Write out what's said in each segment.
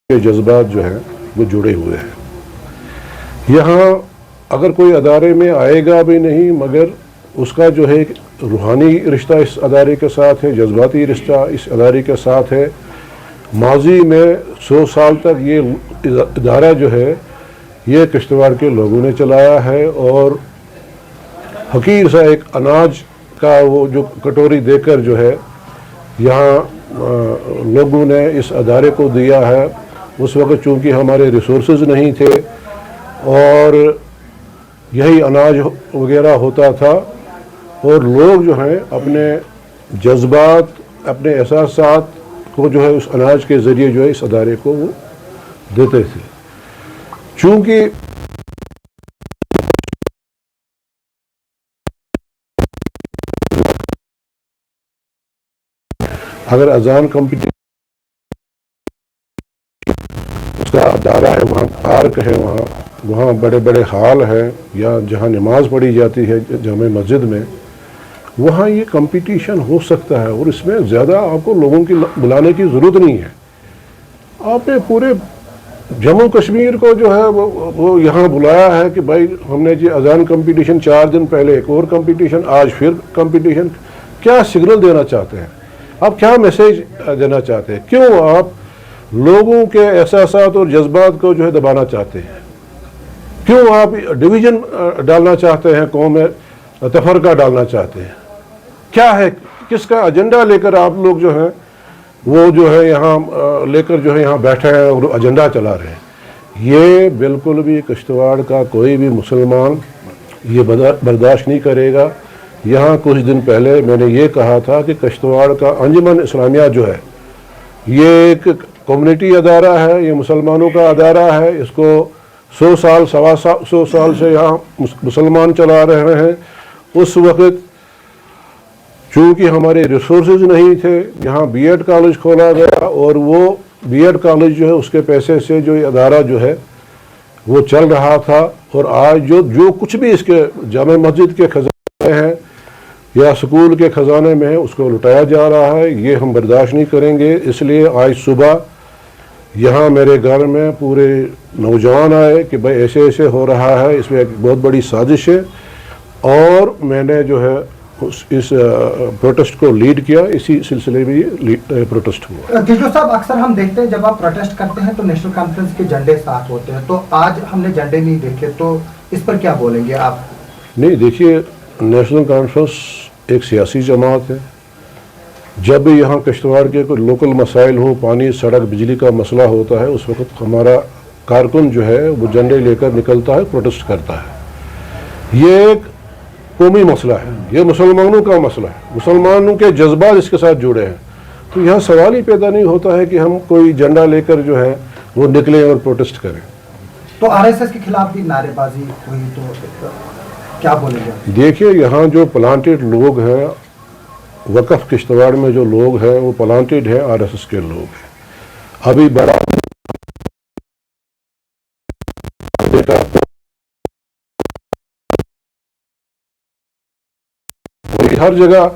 کے جذبات جو ہیں وہ جڑے ہوئے ہیں۔ یہاں اگر کوئی ادارے میں آئے گا بھی نہیں مگر اس کا جو ہے روحانی رشتہ اس ادارے کے ساتھ ہے، جذباتی رشتہ اس ادارے کے ساتھ ہے۔ ماضی میں 100 سال تک یہ ادارہ جو ہے یہ کشتواڑ کے لوگوں نے چلایا ہے، اور حقیر سا ایک اناج کا وہ جو کٹوری دے کر جو ہے یہاں لوگوں نے اس ادارے کو دیا ہے۔ اس وقت چونکہ ہمارے ریسورسز نہیں تھے اور یہی اناج وغیرہ ہوتا تھا، اور لوگ جو ہیں اپنے جذبات اپنے احساسات کو جو ہے اس اناج کے ذریعے جو ہے اس ادارے کو وہ دیتے تھے۔ چونکہ اگر اذان کمپٹیشن اس کا ادارہ ہے، وہاں پارک ہے، وہاں بڑے بڑے ہال ہیں یا جہاں نماز پڑھی جاتی ہے جامع مسجد میں، وہاں یہ کمپٹیشن ہو سکتا ہے، اور اس میں زیادہ آپ کو لوگوں کی بلانے کی ضرورت نہیں ہے۔ آپ نے پورے جموں کشمیر کو جو ہے وہ یہاں بلایا ہے کہ بھائی ہم نے جی اذان کمپٹیشن 4 دن پہلے ایک اور کمپٹیشن، آج پھر کمپٹیشن۔ کیا سگنل دینا چاہتے ہیں آپ؟ کیا میسیج دینا چاہتے ہیں؟ کیوں آپ لوگوں کے احساسات اور جذبات کو جو ہے دبانا چاہتے ہیں؟ کیوں آپ ڈویژن ڈالنا چاہتے ہیں، قوم میں تفرقہ ڈالنا چاہتے ہیں؟ کیا ہے، کس کا ایجنڈا لے کر آپ لوگ جو ہیں وہ جو ہے یہاں لے کر جو ہے یہاں بیٹھے ہیں اور ایجنڈا چلا رہے ہیں؟ یہ بالکل بھی کشتواڑ کا کوئی بھی مسلمان یہ برداشت نہیں کرے گا۔ یہاں کچھ دن پہلے میں نے یہ کہا تھا کہ کشتواڑ کا انجمن اسلامیہ جو ہے یہ ایک کمیونٹی ادارہ ہے، یہ مسلمانوں کا ادارہ ہے، اس کو 100 سال 100 سال سے یہاں مسلمان چلا رہے ہیں۔ اس وقت چونکہ ہمارے ریسورسز نہیں تھے، یہاں بی ایڈ کالج کھولا گیا، اور وہ بی ایڈ کالج جو ہے اس کے پیسے سے جو یہ ادارہ جو ہے وہ چل رہا تھا، اور آج جو کچھ بھی اس کے جامع مسجد کے خزانے ہیں یا سکول کے خزانے میں ہے اس کو لٹایا جا رہا ہے۔ یہ ہم برداشت نہیں کریں گے۔ اس لیے آج صبح یہاں میرے گھر میں پورے نوجوان آئے کہ بھائی ایسے ایسے ہو رہا ہے، اس میں ایک بہت بڑی سازش ہے، اور میں نے جو ہے اس پروٹیسٹ کو لیڈ کیا۔ اسی سلسلے میں یہ پروٹیسٹ ہوا۔ کشور صاحب، اکثر ہم دیکھتے ہیں جب آپ پروٹیسٹ کرتے ہیں تو نیشنل کانفرنس کے جھنڈے ساتھ ہوتے ہیں، تو آج ہم نے جھنڈے نہیں دیکھے، تو اس پر کیا بولیں گے آپ؟ نہیں، دیکھیے، نیشنل کانفرنس ایک سیاسی جماعت ہے۔ جب بھی یہاں کشتواڑ کے کوئی لوکل مسائل ہو، پانی، سڑک، بجلی کا مسئلہ ہوتا ہے، اس وقت ہمارا کارکن جو ہے وہ جھنڈے لے کر نکلتا ہے، پروٹیسٹ کرتا ہے۔ یہ ایک قومی مسئلہ ہے، یہ مسلمانوں کا مسئلہ ہے، مسلمانوں کے جذبات اس کے ساتھ جڑے ہیں، تو یہاں سوال ہی پیدا نہیں ہوتا ہے کہ ہم کوئی جھنڈا لے کر جو ہے وہ نکلیں اور پروٹیسٹ کریں۔ تو RSS کے خلاف بھی نعرے بازی ہوئی، تو کیا بولیں گے؟ دیکھیے، یہاں جو پلانٹڈ لوگ ہیں، وقف کشتواڑ میں جو لوگ ہیں وہ پلانٹڈ ہیں، RSS کے لوگ ہیں۔ ابھی بڑا ہر جگہ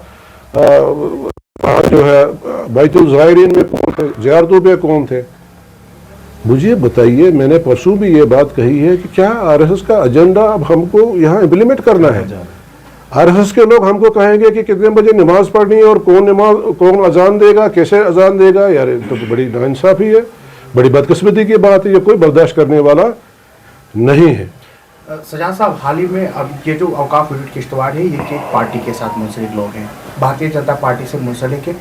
جو ہے بیت الزائرین میں کون تھے، زیارتوں پہ کون تھے؟ مجھے بتائیے، میں نے پرسوں بھی یہ بات کہی ہے کہ کیا RSS کا ایجنڈا اب ہم کو یہاں امپلیمنٹ کرنا ہے؟ RSS کے لوگ ہم کو کہیں گے کہ کتنے بجے نماز پڑھنی ہے اور کون اذان دے گا، کیسے اذان دے گا؟ یار تو بڑی ناانصافی ہے، بڑی بدقسمتی کی بات ہے، یہ کوئی برداشت کرنے والا نہیں ہے۔ سجاد صاحب، حال ہی میں اب یہ جو اوقاف یونٹ کشتواڑ ہے، یہ ایک پارٹی کے ساتھ منسلک لوگ ہیں، بھارتیہ جنتا پارٹی سے منسلک ہے۔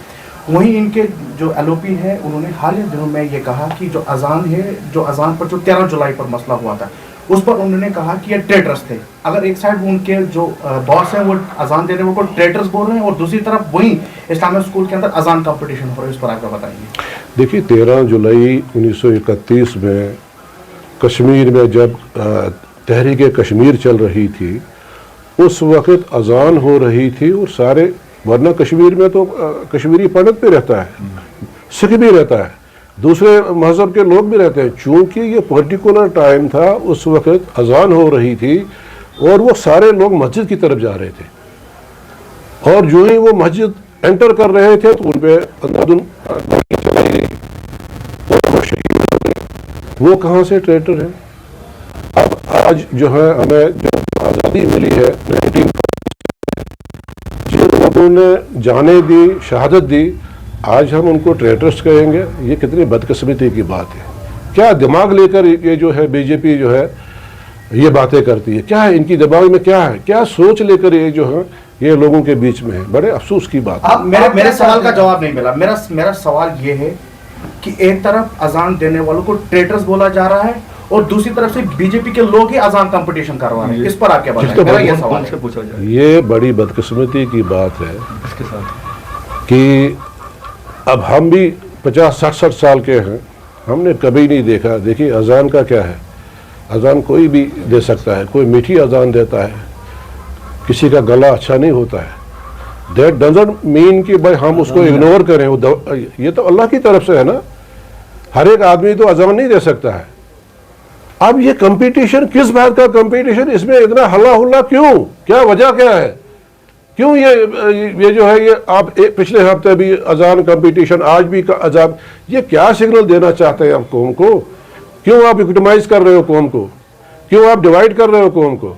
وہیں ان کے جو LOP ہے، انہوں نے حالیہ دنوں میں یہ کہا کہ جو اذان ہے، جو اذان پر جو 13 جولائی پر مسئلہ ہوا تھا، اس پر انہوں نے کہا کہ یہ ٹریٹرز تھے۔ اگر ایک سائڈ ان کے جو باس ہیں وہ اذان دینے کو ٹریٹرز بول رہے ہیں، اور دوسری طرف وہیں اسلامک اسکول کے اندر اذان کمپٹیشن ہو رہا ہے، اس پر آپ کا بتائیے۔ دیکھیے، 13 جولائی 1931 میں کشمیر میں جب تحریک کشمیر چل رہی تھی، اس وقت اذان ہو رہی تھی، اور سارے، ورنہ کشمیر میں تو کشمیری پنڈت بھی رہتا ہے، سکھ بھی رہتا ہے، دوسرے مذہب کے لوگ بھی رہتے ہیں۔ چونکہ یہ پرٹیکولر ٹائم تھا، اس وقت اذان ہو رہی تھی اور وہ سارے لوگ مسجد کی طرف جا رہے تھے، اور جو ہی وہ مسجد انٹر کر رہے تھے تو ان پہ اندھادھند چلائی گئی اور وہ شہید ہو گئے۔ وہ کہاں سے ٹریٹر ہیں؟ اب آج جو ہے ہمیں جو آزادی ملی ہے 19 جن لوگوں نے جانیں دی، شہادت دی، آج ہم ان کو ٹریٹرس کہیں گے؟ یہ کتنی بدقسمتی کی بات ہے. کیا دماغ لے کر یہ جو ہے بی جے پی جو ہے یہ باتیں کرتی ہے؟ کیا ہے ان کی دماغ میں، کیا ہے، کیا سوچ لے کر یہ جو ہے یہ لوگوں کے بیچ میں ہے؟ بڑے افسوس کی بات ہے. میرے سوال کا جواب نہیں ملا. میرا سوال یہ ہے کہ ایک طرف اذان دینے والوں کو ٹریٹرز بولا جا رہا ہے اور دوسری طرف سے بی جے پی کے لوگ ہی اذان کمپٹیشن کروا رہے ہیں. اس پر آپ کیا بتائیں؟ میرا یہ سوال ہے. یہ بڑی بدقسمتی کی بات ہے کہ اب ہم بھی 50-60 سال کے ہیں، ہم نے کبھی نہیں دیکھا. دیکھیے اذان کا کیا ہے، اذان کوئی بھی دے سکتا ہے، کوئی میٹھی اذان دیتا ہے، کسی کا گلا اچھا نہیں ہوتا ہے. دیٹ ڈزنٹ مین کہ بھائی ہم اس کو اگنور کریں. یہ تو اللہ کی طرف سے ہے نا، ہر ایک آدمی تو اذان نہیں دے سکتا ہے. اب یہ کمپٹیشن کس بات کا کمپٹیشن؟ اس میں اتنا ہلا ہلا کیوں؟ کیا وجہ کیا ہے؟ کیوں یہ جو ہے یہ آپ پچھلے ہفتے بھی اذان کمپٹیشن، آج بھی اذان، یہ کیا سگنل دینا چاہتے ہیں آپ قوم کو؟ کیوں آپ وکٹمائز کر رہے ہو قوم کو؟ کیوں آپ ڈیوائیڈ کر رہے ہو قوم کو؟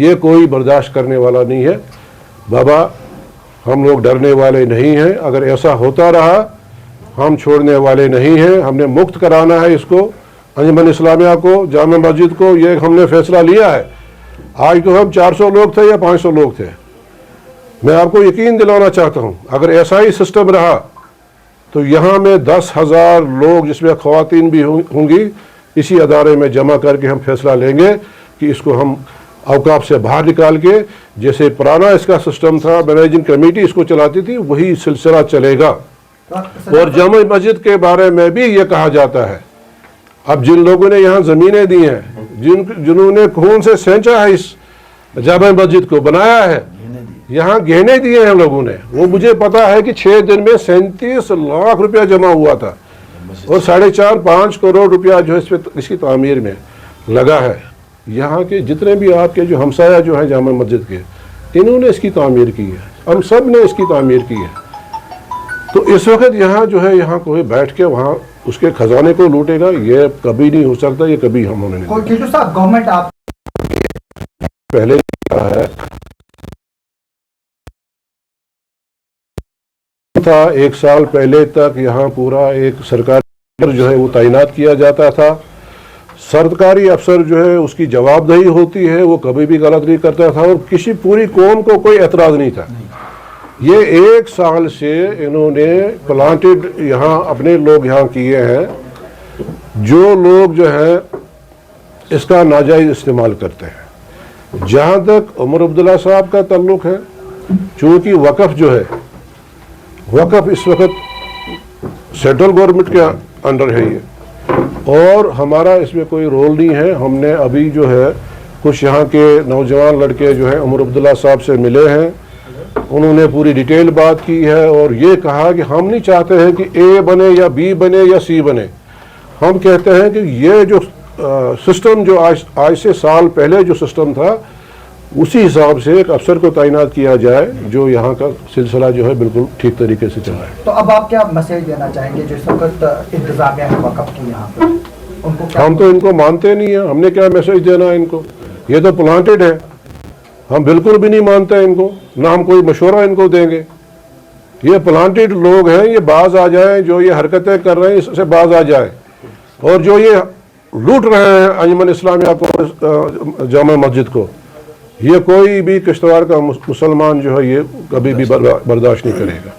یہ کوئی برداشت کرنے والا نہیں ہے. بابا ہم لوگ ڈرنے والے نہیں ہیں. اگر ایسا ہوتا رہا ہم چھوڑنے والے نہیں ہیں. ہم نے مکت کرانا ہے اس کو، انجمن اسلامیہ کو، جامع مسجد کو. یہ ہم نے فیصلہ لیا ہے. آج تو ہم 400 لوگ تھے یا 500 لوگ تھے. میں آپ کو یقین دلانا چاہتا ہوں اگر ایسا ہی سسٹم رہا تو یہاں میں 10,000 لوگ جس میں خواتین بھی ہوں گی اسی ادارے میں جمع کر کے ہم فیصلہ لیں گے کہ اس کو ہم اوقاف سے باہر نکال کے، جیسے پرانا اس کا سسٹم تھا، مینیجنگ کمیٹی اس کو چلاتی تھی، وہی سلسلہ چلے گا. اور جامع مسجد کے بارے میں بھی یہ کہا جاتا ہے، اب جن لوگوں نے یہاں زمینیں دی ہیں، جنہوں نے خون سے سینچا ہے اس جامع مسجد کو، بنایا ہے، یہاں گہنے دیے ہیں لوگوں نے، وہ مجھے پتا ہے کہ 6 دن میں 37 لاکھ روپیہ جمع ہوا تھا اور 4.5-5 کروڑ روپیہ جو ہے اس کی تعمیر میں لگا ہے. یہاں کے جتنے بھی آپ کے جو ہمسایہ جو ہیں جامع مسجد کے، انہوں نے اس کی تعمیر کی ہے، ہم سب نے اس کی تعمیر کی ہے. تو اس وقت یہاں جو ہے یہاں کوئی بیٹھ کے وہاں اس کے خزانے کو لوٹے گا، یہ کبھی نہیں ہو سکتا. یہ کبھی ہم نے گورنمنٹ آپ پہلے کہا ہے تھا 1 سال پہلے تک یہاں پورا ایک سرکاری جو ہے وہ تعینات کیا جاتا تھا. سرکاری افسر جو ہے اس کی جواب دہی ہوتی ہے، وہ کبھی بھی غلط نہیں کرتا تھا اور کسی پوری قوم کو کوئی اعتراض نہیں تھا. یہ 1 سال سے انہوں نے پلانٹڈ یہاں اپنے لوگ یہاں کیے ہیں، جو لوگ جو ہیں اس کا ناجائز استعمال کرتے ہیں. جہاں تک عمر عبداللہ صاحب کا تعلق ہے، چونکہ وقف جو ہے، وقف اس وقت سینٹرل گورنمنٹ کے انڈر ہے یہ، اور ہمارا اس میں کوئی رول نہیں ہے. ہم نے ابھی جو ہے کچھ یہاں کے نوجوان لڑکے جو ہیں عمر عبداللہ صاحب سے ملے ہیں، انہوں نے پوری ڈیٹیل بات کی ہے اور یہ کہا کہ ہم نہیں چاہتے ہیں کہ اے بنے یا بی بنے یا سی بنے. ہم کہتے ہیں کہ یہ جو سسٹم جو آج سے سال پہلے جو سسٹم تھا اسی حساب سے ایک افسر کو تعینات کیا جائے جو یہاں کا سلسلہ جو ہے بالکل ٹھیک طریقے سے چلائے. تو اب آپ کیا میسج دینا چاہیں گے جو اس وقت انتظامیہ ہے وقف کی یہاں پہ؟ ہم تو ان کو مانتے نہیں ہیں، ہم نے کیا میسج دینا ان کو؟ یہ تو پلانٹڈ ہے، ہم بالکل بھی نہیں مانتے ان کو، نہ ہم کوئی مشورہ ان کو دیں گے. یہ پلانٹڈ لوگ ہیں، یہ باز آ جائیں، جو یہ حرکتیں کر رہے ہیں اس سے باز آ جائیں، اور جو یہ لوٹ رہے ہیں انجمن اسلامیہ کو، جامع مسجد کو، یہ کوئی بھی کشتواڑ کا مسلمان جو ہے یہ کبھی بھی برداشت نہیں کرے گا.